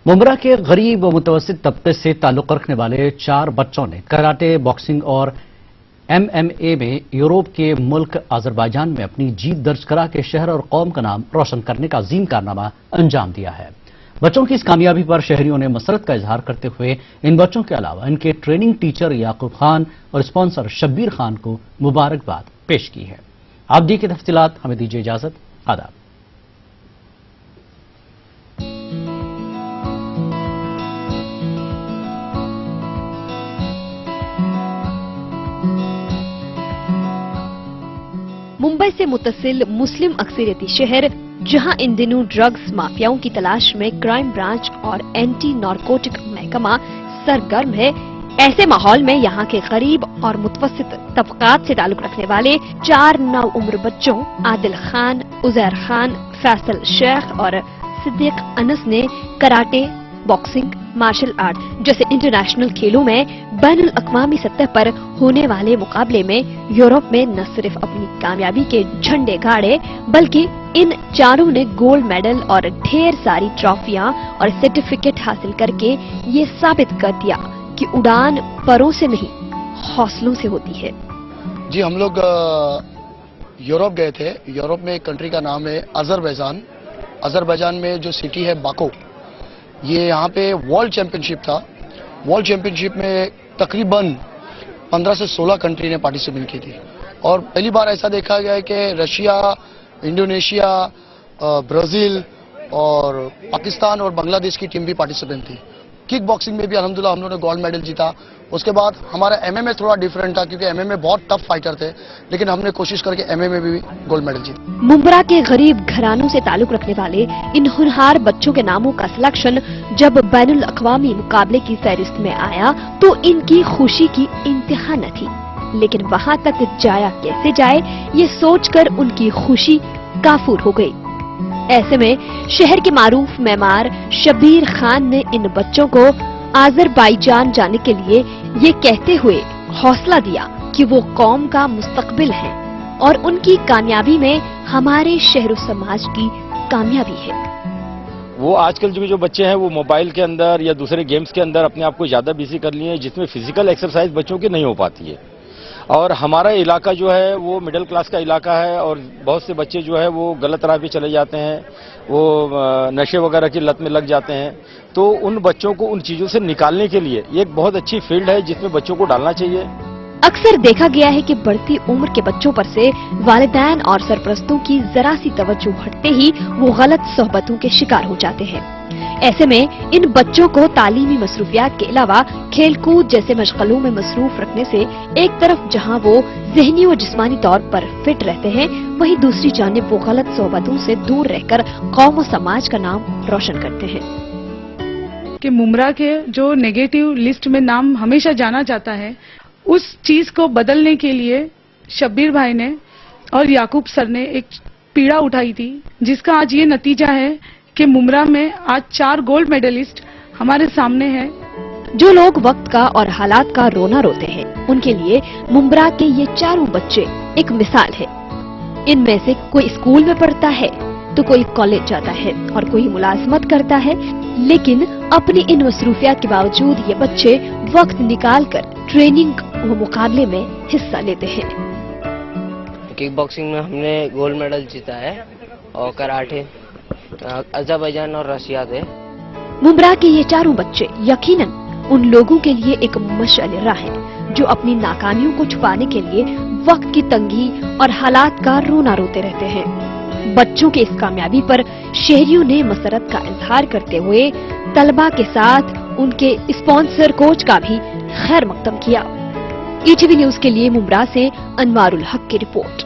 मुमरा के गरीब व मुतवस्सित तबके से ताल्लुक रखने वाले 4 बच्चों ने कराटे, बॉक्सिंग और MMA में यूरोप के मुल्क अजरबैजान में अपनी जीत दर्ज करा के शहर और कौम का नाम रोशन करने का अजीम कारनामा अंजाम दिया है। बच्चों की इस कामयाबी पर शहरियों ने मसरत का इजहार करते हुए इन बच्चों के अलावा इनके ट्रेनिंग टीचर याकूब खान और स्पॉन्सर शब्बीर खान को मुबारकबाद पेश की है। आप दी की तफसीलात हमें दीजिए इजाजत। आदाब। मुंबई से मुत्तसिल मुस्लिम अक्सरियती शहर, जहां इन दिनों ड्रग्स माफियाओं की तलाश में क्राइम ब्रांच और एंटी नारकोटिक महकमा सरगर्म है, ऐसे माहौल में यहां के गरीब और मुतवस्सित तबकात से ताल्लुक रखने वाले 4 नौउम्र बच्चों आदिल खान, उजैर खान, फैसल शेख और सिद्दीक अनस ने कराटे, बॉक्सिंग, मार्शल आर्ट जैसे इंटरनेशनल खेलों में बैनुल अक़वामी सतह पर होने वाले मुकाबले में यूरोप में न सिर्फ अपनी कामयाबी के झंडे गाड़े, बल्कि इन चारों ने गोल्ड मेडल और ढेर सारी ट्रॉफियां और सर्टिफिकेट हासिल करके ये साबित कर दिया कि उड़ान परों से नहीं, हौसलों से होती है। जी, हम लोग यूरोप गए थे। यूरोप में एक कंट्री का नाम है अजरबैजान। अजरबैजान में जो सिटी है बाको, ये यहाँ पे वर्ल्ड चैंपियनशिप था। वर्ल्ड चैंपियनशिप में तकरीबन 15 से 16 कंट्री ने पार्टिसिपेट की थी और पहली बार ऐसा देखा गया है कि रशिया, इंडोनेशिया, ब्राजील और पाकिस्तान और बांग्लादेश की टीम भी पार्टिसिपेंट थी। किक बॉक्सिंग में भी अल्हम्दुलिल्लाह हम लोगों ने गोल्ड मेडल जीता। उसके बाद हमारा MMA थोड़ा डिफरेंट था क्योंकि MMA बहुत टफ फाइटर थे, लेकिन हमने कोशिश करके MMA में भी गोल्ड मेडल जीता। मुंबरा के गरीब घरानों से ताल्लुक रखने वाले इन होनहार बच्चों के नामों का सिलेक्शन जब बैनुल अक़वामी मुकाबले की फहरिस्त में आया तो इनकी खुशी की इंतहा न थी, लेकिन वहाँ तक जाया कैसे जाए ये सोचकर उनकी खुशी काफूर हो गई। ऐसे में शहर के मारूफ मेमार शब्बीर खान ने इन बच्चों को आज़रबाईजान जाने के लिए ये कहते हुए हौसला दिया कि वो कौम का मुस्तकबिल है और उनकी कामयाबी में हमारे शहर समाज की कामयाबी है। वो आजकल जो बच्चे हैं वो मोबाइल के अंदर या दूसरे गेम्स के अंदर अपने आप को ज्यादा बिजी कर लिए हैं, जिसमें फिजिकल एक्सरसाइज बच्चों की नहीं हो पाती है। और हमारा इलाका जो है वो मिडिल क्लास का इलाका है और बहुत से बच्चे जो है वो गलत राह पे चले जाते हैं, वो नशे वगैरह की लत में लग जाते हैं। तो उन बच्चों को उन चीजों से निकालने के लिए ये एक बहुत अच्छी फील्ड है जिसमें बच्चों को डालना चाहिए। अक्सर देखा गया है कि बढ़ती उम्र के बच्चों पर से वालिदैन और सरपरस्तों की जरा सी तवज्जो हटते ही वो गलत सोहबतों के शिकार हो जाते हैं। ऐसे में इन बच्चों को तालीमी मसरूफियात के अलावा खेल कूद जैसे मशगलों में मसरूफ रखने से एक तरफ जहां वो ज़हनी और जिस्मानी तौर पर फिट रहते हैं, वहीं दूसरी जानिब वो गलत सोहबतों से दूर रहकर कौम और समाज का नाम रोशन करते हैं। कि मुमरा के जो नेगेटिव लिस्ट में नाम हमेशा जाना जाता है, उस चीज को बदलने के लिए शब्बीर भाई ने और याकूब सर ने एक पीड़ा उठाई थी, जिसका आज ये नतीजा है कि मुमरा में आज 4 गोल्ड मेडलिस्ट हमारे सामने हैं। जो लोग वक्त का और हालात का रोना रोते हैं, उनके लिए मुमरा के ये 4 बच्चे एक मिसाल है। इनमें से कोई स्कूल में पढ़ता है तो कोई कॉलेज जाता है और कोई मुलाजमत करता है, लेकिन अपनी इन मसरूफियात के बावजूद ये बच्चे वक्त निकालकर ट्रेनिंग व मुकाबले में हिस्सा लेते हैं। किक बॉक्सिंग में हमने गोल्ड मेडल जीता है और कराटे अजरबैजान और रशिया से। मुमरा के ये 4 बच्चे यकीनन उन लोगों के लिए एक मशाल राह है जो अपनी नाकामियों को छुपाने के लिए वक्त की तंगी और हालात का रोना रोते रहते हैं। बच्चों के इस कामयाबी पर शहरियों ने मसरत का इजहार करते हुए तलबा के साथ उनके स्पॉन्सर कोच का भी खैर मकदम किया। ETV न्यूज के लिए मुमरा से अनवारुल हक की रिपोर्ट।